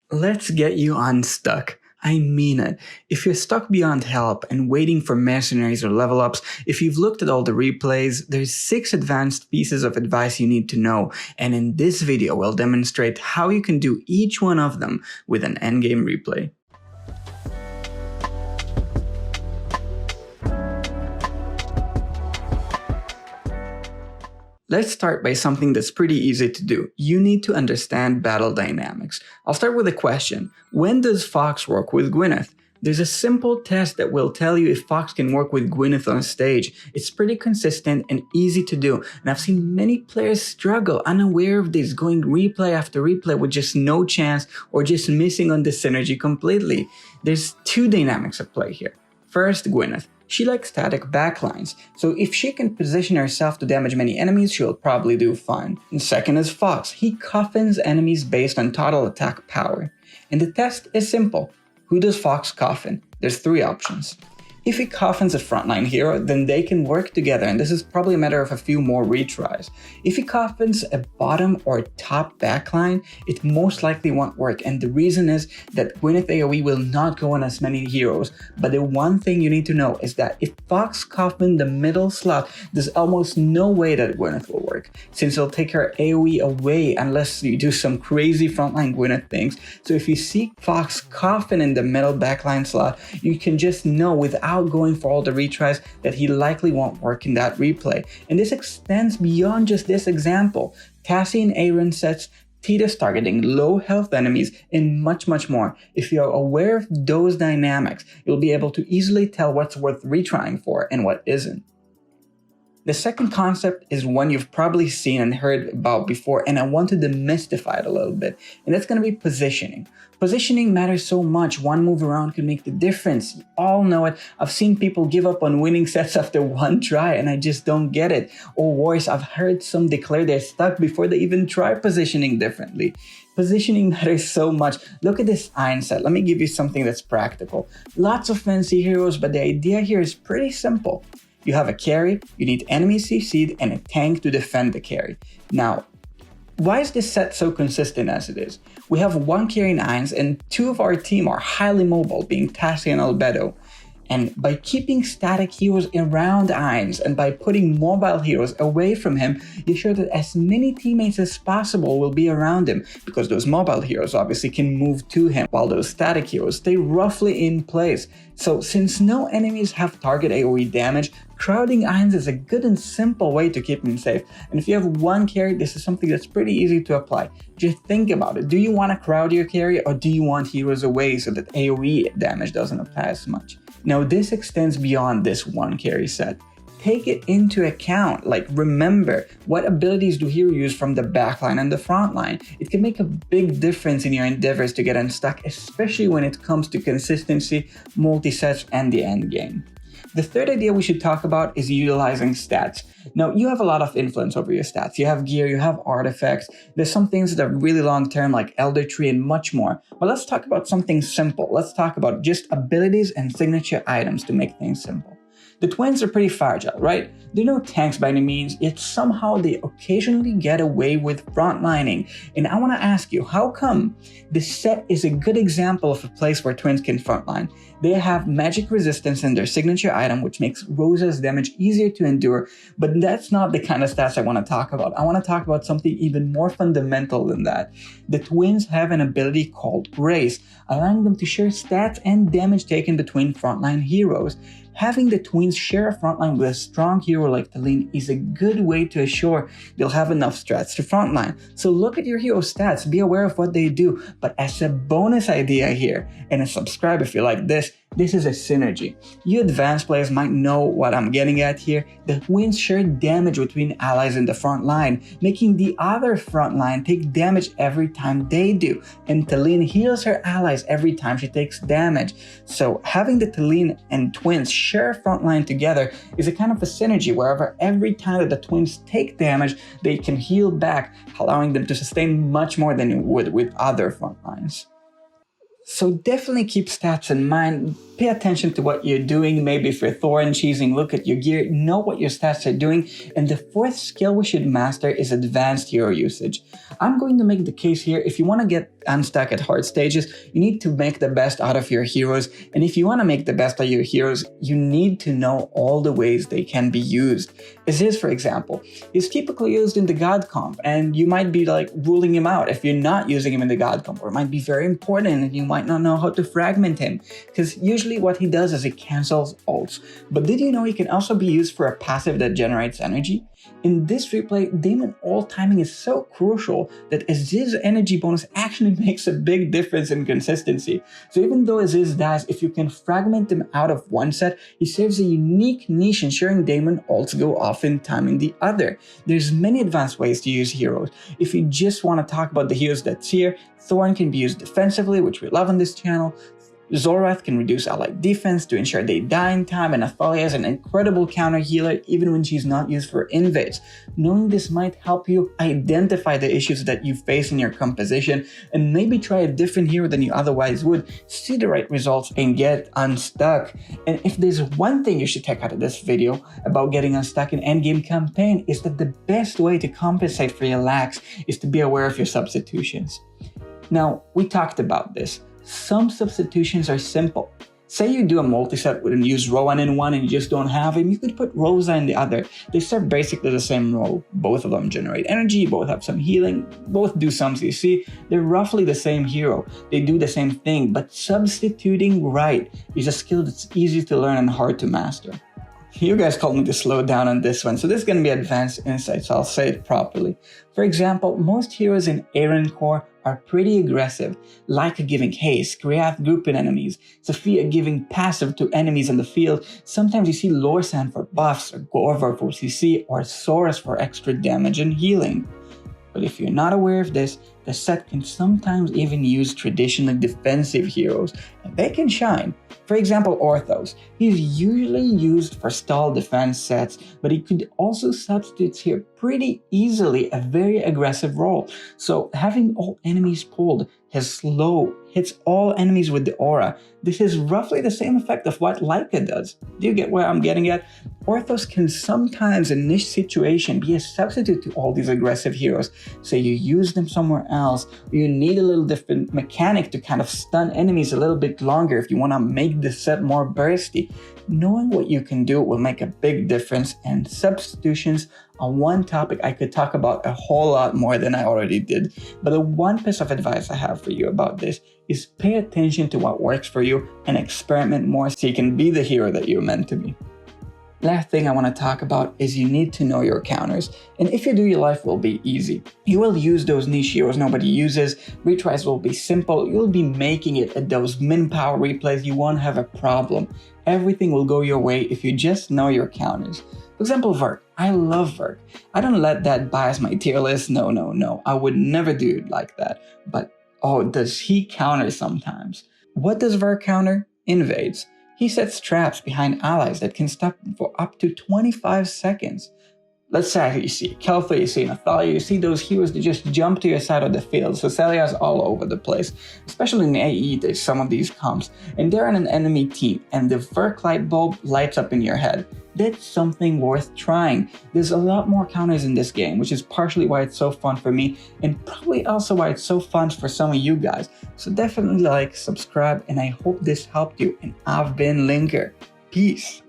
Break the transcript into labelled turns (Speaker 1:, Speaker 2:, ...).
Speaker 1: Let's get you unstuck. I mean it. If you're stuck beyond help and waiting for mercenaries or level ups, if you've looked at all the replays, there's 6 advanced pieces of advice you need to know, and in this video we'll demonstrate how you can do each one of them with an endgame replay. Let's start by something that's pretty easy to do. You need to understand battle dynamics. I'll start with a question. When does Fox work with Gwyneth? There's a simple test that will tell you if Fox can work with Gwyneth on stage. It's pretty consistent and easy to do, and I've seen many players struggle, unaware of this, going replay after replay with just no chance or just missing on the synergy completely. There's 2 dynamics at play here. First, Gwyneth. She likes static backlines, so if she can position herself to damage many enemies, she'll probably do fine. And second is Fox. He coffins enemies based on total attack power. And the test is simple. Who does Fox coffin? There's 3 options. If he coffins a frontline hero, then they can work together, and this is probably a matter of a few more retries. If he coffins a bottom or top backline, it most likely won't work, and the reason is that Gwyneth AoE will not go on as many heroes. But the one thing you need to know is that if Fox coffins the middle slot, there's almost no way that Gwyneth will work, since it'll take her AoE away unless you do some crazy frontline Gwyneth things. So if you see Fox coffin in the middle backline slot, you can just know without going for all the retries that he likely won't work in that replay. And this extends beyond just this example. Cassie and Aaron sets, Tita's targeting low health enemies, and much more. If you're aware of those dynamics, you'll be able to easily tell what's worth retrying for and what isn't. The second concept is one you've probably seen and heard about before, and I want to demystify it a little bit, and that's going to be positioning. Positioning matters so much. One move around can make the difference. You all know it. I've seen people give up on winning sets after one try, and I just don't get it. Or worse, I've heard some declare they're stuck before they even try positioning differently. Positioning matters so much. Look at this iron set. Let me give you something that's practical. Lots of fancy heroes, but the idea here is pretty simple. You have a carry, you need enemies CC'd, and a tank to defend the carry. Now, why is this set so consistent as it is? We have 1 carry in Irons, and 2 of our team are highly mobile, being Tassie and Albedo. And by keeping static heroes around Irons and by putting mobile heroes away from him, you ensure that as many teammates as possible will be around him, because those mobile heroes obviously can move to him, while those static heroes stay roughly in place. So since no enemies have target AoE damage, crowding Irons is a good and simple way to keep him safe. And if you have 1 carry, this is something that's pretty easy to apply. Just think about it. Do you want to crowd your carry, or do you want heroes away so that AoE damage doesn't apply as much? Now this extends beyond this 1 carry set. Take it into account, like remember, what abilities do heroes use from the backline and the front line? It can make a big difference in your endeavors to get unstuck, especially when it comes to consistency, multi-sets, and the end game. The third idea we should talk about is utilizing stats. Now, you have a lot of influence over your stats. You have gear, you have artifacts. There's some things that are really long term like Elder Tree and much more. But let's talk about something simple. Let's talk about just abilities and signature items to make things simple. The twins are pretty fragile, right? They're no tanks by any means, yet somehow they occasionally get away with frontlining. And I want to ask you, how come? This set is a good example of a place where twins can frontline. They have magic resistance in their signature item, which makes Rosa's damage easier to endure, but that's not the kind of stats I want to talk about. I want to talk about something even more fundamental than that. The twins have an ability called Grace, allowing them to share stats and damage taken between frontline heroes. Having the twins share a frontline with a strong hero like Talene is a good way to assure they'll have enough strats to frontline. So look at your hero stats, be aware of what they do, but as a bonus idea here, and subscribe if you like this is a synergy. You advanced players might know what I'm getting at here. The twins share damage between allies in the front line, making the other front line take damage every time they do, and Talene heals her allies every time she takes damage. So having the Talene and twins share a front line together is a kind of a synergy wherever every time that the twins take damage, they can heal back, allowing them to sustain much more than you would with other front lines. So definitely keep stats in mind. Pay attention to what you're doing. Maybe if you're Thorin cheesing, look at your gear, know what your stats are doing. And the fourth skill we should master is advanced hero usage. I'm going to make the case here, if you want to get unstuck at hard stages, you need to make the best out of your heroes. And if you want to make the best out of your heroes, you need to know all the ways they can be used. Aziz, for example, is typically used in the God comp, and you might be like ruling him out if you're not using him in the God comp, or it might be very important and you might not know how to fragment him, because usually what he does is he cancels ults. But did you know he can also be used for a passive that generates energy? In this replay, Daemon ult timing is so crucial that Aziz's energy bonus actually makes a big difference in consistency. So even though Aziz dies, if you can fragment him out of one set, he serves a unique niche, ensuring Daemon ults go off in time in the other. There's many advanced ways to use heroes. If you just want to talk about the heroes that's here, Thorin can be used defensively, which we love on this channel. Zorath can reduce allied defense to ensure they die in time, and Athalia is an incredible counter healer even when she's not used for invades. Knowing this might help you identify the issues that you face in your composition and maybe try a different hero than you otherwise would, see the right results, and get unstuck. And if there's one thing you should take out of this video about getting unstuck in endgame campaign, is that the best way to compensate for your lacks is to be aware of your substitutions. Now, we talked about this. Some substitutions are simple. Say you do a multi-set and use Rowan in one and you just don't have him, you could put Rosa in the other. They serve basically the same role. Both of them generate energy, both have some healing, both do some CC. They're roughly the same hero. They do the same thing, but substituting right is a skill that's easy to learn and hard to master. You guys called me to slow down on this one, so this is going to be advanced insights, so I'll say it properly. For example, most heroes in AFKArena core are pretty aggressive, like giving haste, Kriath grouping enemies, Sophia giving passive to enemies in the field. Sometimes you see Lorsan for buffs, or Gorvar for CC, or Saurus for extra damage and healing. But if you're not aware of this, the set can sometimes even use traditionally defensive heroes, and they can shine. For example, Orthos. He's usually used for stall defense sets, but he could also substitute here pretty easily a very aggressive role. So having all enemies pulled, his slow hits all enemies with the aura. This is roughly the same effect of what Leica does. Do you get where I'm getting at? Orthos can sometimes in niche situation be a substitute to all these aggressive heroes. So you use them somewhere else, or you need a little different mechanic to kind of stun enemies a little bit longer if you want to make the set more bursty. Knowing what you can do will make a big difference, and substitutions are one topic I could talk about a whole lot more than I already did. But the one piece of advice I have for you about this is pay attention to what works for you and experiment more so you can be the hero that you're meant to be. Last thing I want to talk about is you need to know your counters, and if you do, your life will be easy. You will use those niche heroes nobody uses, retries will be simple, you'll be making it at those min power replays, you won't have a problem. Everything will go your way if you just know your counters. For example, Verk. I love Verk. I don't let that bias my tier list, no. I would never do it like that. But oh, does he counter sometimes? What does Verk counter? Invades. He sets traps behind allies that can stop them for up to 25 seconds. Let's say you see Kelthor, you see Nathalia, you see those heroes that just jump to your side of the field. So Celia's all over the place. Especially in AE, there's some of these comps. And they're on an enemy team, and the Verk light bulb lights up in your head. That's something worth trying. There's a lot more counters in this game, which is partially why it's so fun for me, and probably also why it's so fun for some of you guys. So definitely like, subscribe, and I hope this helped you. And I've been Linker. Peace.